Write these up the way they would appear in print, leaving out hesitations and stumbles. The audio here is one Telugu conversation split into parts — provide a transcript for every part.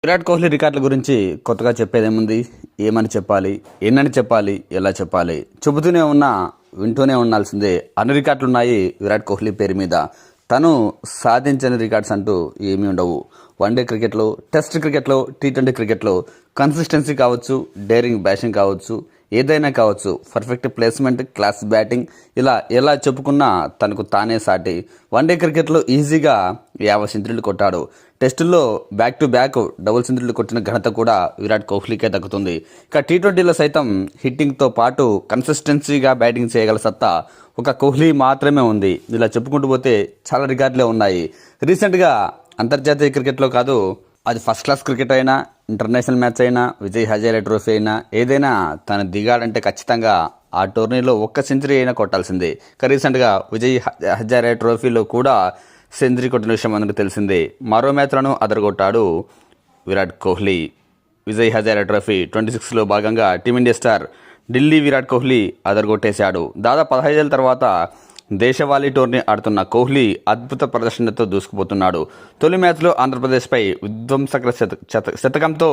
విరాట్ కోహ్లీ రికార్డుల గురించి కొత్తగా చెప్పేదేముంది? ఏమని చెప్పాలి, ఎన్నని చెప్పాలి, ఎలా చెప్పాలి? చెబుతూనే ఉన్నా వింటూనే ఉండాల్సిందే. అన్ని రికార్డులు ఉన్నాయి విరాట్ కోహ్లీ పేరు మీద. తను సాధించని రికార్డ్స్ అంటూ ఏమీ ఉండవు. వన్డే క్రికెట్లో, టెస్ట్ క్రికెట్లో, టీ20 క్రికెట్లో కన్సిస్టెన్సీ కావచ్చు, డేరింగ్ బ్యాటింగ్ కావచ్చు, ఏదైనా కావచ్చు, పర్ఫెక్ట్ ప్లేస్మెంట్, క్లాస్ బ్యాటింగ్, ఇలా ఎలా చెప్పుకున్నా తనకు తానే సాటి. వన్డే క్రికెట్లో ఈజీగా 50 సెంచరీలు కొట్టాడు. టెస్టుల్లో బ్యాక్ టు బ్యాక్ డబుల్ సెంచరీలు కొట్టిన ఘనత కూడా విరాట్ కోహ్లీకే దక్కుతుంది. ఇక టీ20లో సైతం హిట్టింగ్తో పాటు కన్సిస్టెన్సీగా బ్యాటింగ్ చేయగల సత్తా ఒక కోహ్లీ మాత్రమే ఉంది. ఇలా చెప్పుకుంటూ పోతే చాలా రికార్డులే ఉన్నాయి. రీసెంట్గా అంతర్జాతీయ క్రికెట్లో కాదు, అది ఫస్ట్ క్లాస్ క్రికెట్ అయినా, ఇంటర్నేషనల్ మ్యాచ్ అయినా, విజయ్ హజారే ట్రోఫీ అయినా, ఏదైనా తను దిగాడంటే ఖచ్చితంగా ఆ టోర్నీలో ఒక్క సెంచరీ అయినా కొట్టాల్సిందే. రీసెంట్గా విజయ్ హజారే ట్రోఫీలో కూడా సెంచరీ కొట్టిన విషయం మనకు తెలిసిందే. మరో మ్యాచ్లను అదరగొట్టాడు విరాట్ కోహ్లీ. విజయ్ హజారే ట్రోఫీ 26లో భాగంగా టీమిండియా స్టార్ ఢిల్లీ విరాట్ కోహ్లీ అదరగొట్టేశాడు. దాదాపు 15 ఏళ్ల తర్వాత దేశవాళీ టోర్నీ ఆడుతున్న కోహ్లీ అద్భుత ప్రదర్శనతో దూసుకుపోతున్నాడు. తొలి మ్యాచ్లో ఆంధ్రప్రదేశ్పై విధ్వంసకర శతకంతో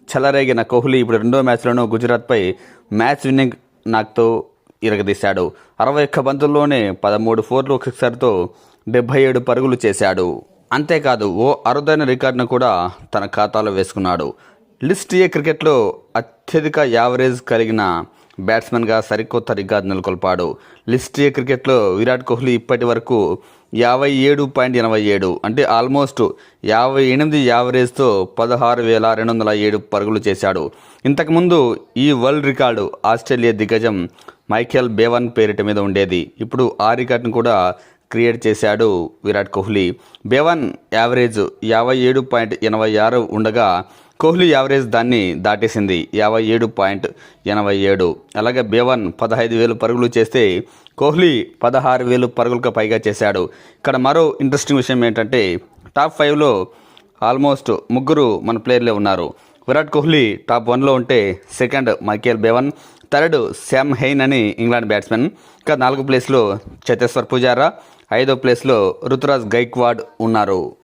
చెలరేగిన కోహ్లీ ఇప్పుడు రెండో మ్యాచ్లోనూ గుజరాత్పై మ్యాచ్ విన్నింగ్ నాక్తో ఇరగదీశాడు. 61 బంతుల్లోనే 13 ఫోర్లు, ఒక సిక్సర్తో 77 పరుగులు చేశాడు. అంతేకాదు ఓ అరుదైన రికార్డును కూడా తన ఖాతాలో వేసుకున్నాడు. లిస్ట్ ఏ క్రికెట్లో అత్యధిక యావరేజ్ కలిగిన బ్యాట్స్మెన్గా సరికొత్త రికార్డు నెలకొల్పాడు. లిస్ట్ ఏ క్రికెట్లో విరాట్ కోహ్లీ ఇప్పటి వరకు 57.87 అంటే ఆల్మోస్ట్ 58 యావరేజ్తో 16,207 పరుగులు చేశాడు. ఇంతకుముందు ఈ వరల్డ్ రికార్డు ఆస్ట్రేలియా దిగ్గజం మైఖేల్ బేవన్ పేరిట మీద ఉండేది. ఇప్పుడు ఆ రికార్డును కూడా క్రియేట్ చేశాడు విరాట్ కోహ్లీ. బేవన్ యావరేజ్ 57.86 ఉండగా కోహ్లీ యావరేజ్ దాన్ని దాటేసింది, 57.87. అలాగే బేవన్ 15,000 పరుగులు చేస్తే కోహ్లీ 16,000 పరుగులకు పైగా చేశాడు. ఇక్కడ మరో ఇంట్రెస్టింగ్ విషయం ఏంటంటే టాప్ 5లో ఆల్మోస్ట్ ముగ్గురు మన ప్లేయర్లే ఉన్నారు. విరాట్ కోహ్లీ టాప్ 1లో ఉంటే second Michael Bevan, third Sam Hain అని ఇంగ్లాండ్ బ్యాట్స్మెన్, ఇంకా 4వ ప్లేస్లో చేతేశ్వర్ పుజారా, 5వ ప్లేస్లో రుతురాజ్ గైక్వాడ్ ఉన్నారు.